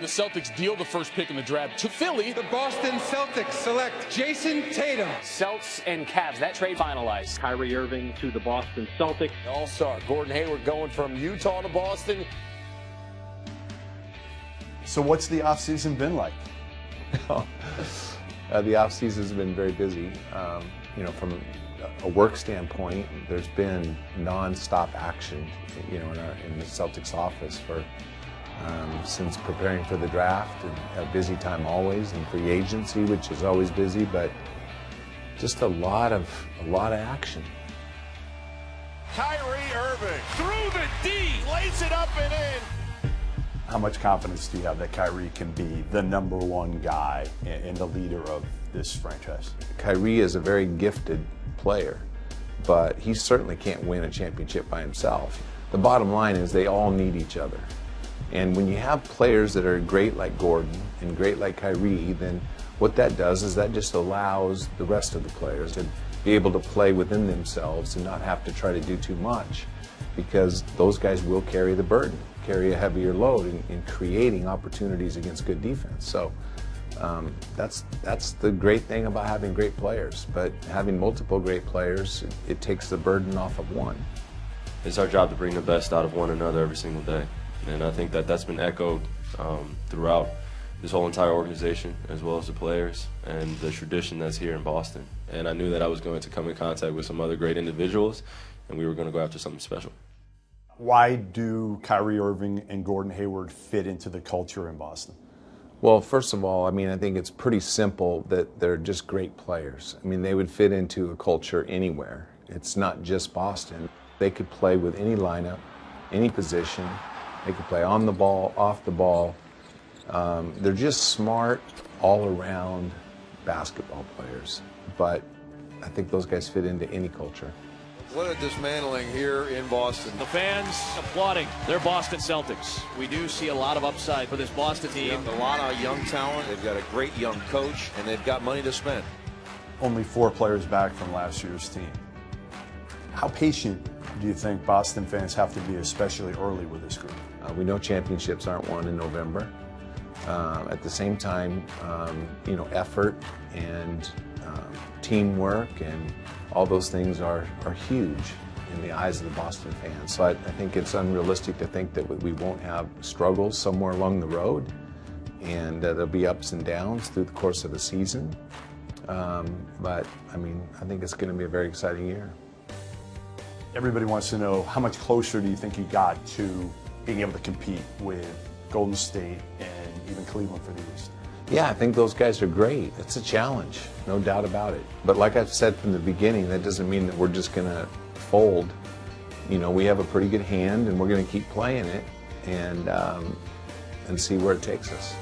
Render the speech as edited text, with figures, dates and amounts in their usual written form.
The Celtics deal the first pick in the draft to Philly. The Boston Celtics select Jason Tatum. Celts and Cavs, that trade finalized. Kyrie Irving to the Boston Celtics. All-star Gordon Hayward going from Utah to Boston. So what's the offseason been like? The offseason has been very busy. From a work standpoint, there's been non-stop action, in the Celtics office since preparing for the draft, and a busy time always, and free agency, which is always busy, but just a lot of action. Kyrie Irving through the D, lays it up and in. How much confidence do you have that Kyrie can be the number one guy and the leader of this franchise? Kyrie is a very gifted player, but he certainly can't win a championship by himself. The bottom line is they all need each other. And when you have players that are great like Gordon and great like Kyrie, then what that does is that just allows the rest of the players to be able to play within themselves and not have to try to do too much, because those guys will carry the burden, carry a heavier load in creating opportunities against good defense. So that's the great thing about having great players. But having multiple great players, it takes the burden off of one. It's our job to bring the best out of one another every single day. And I think that's been echoed throughout this whole entire organization, as well as the players and the tradition that's here in Boston. And I knew that I was going to come in contact with some other great individuals, and we were going to go after something special. Why do Kyrie Irving and Gordon Hayward fit into the culture in Boston? Well, first of all, I think it's pretty simple that they're just great players. They would fit into a culture anywhere. It's not just Boston. They could play with any lineup, any position. They could play on the ball, off the ball. They're just smart, all-around basketball players. But I think those guys fit into any culture. What a dismantling here in Boston. The fans applauding their Boston Celtics. We do see a lot of upside for this Boston team. A lot of young talent. They've got a great young coach, and they've got money to spend. Only 4 players back from last year's team. How patient do you think Boston fans have to be, especially early with this group? We know championships aren't won in November. At the same time, effort and teamwork and all those things are huge in the eyes of the Boston fans. So I think it's unrealistic to think that we won't have struggles somewhere along the road, and there'll be ups and downs through the course of the season. But I think it's going to be a very exciting year. Everybody wants to know, how much closer do you think you got to being able to compete with Golden State and even Cleveland for the East? Yeah, I think those guys are great. It's a challenge, no doubt about it. But like I've said from the beginning, that doesn't mean that we're just going to fold. We have a pretty good hand, and we're going to keep playing it and see where it takes us.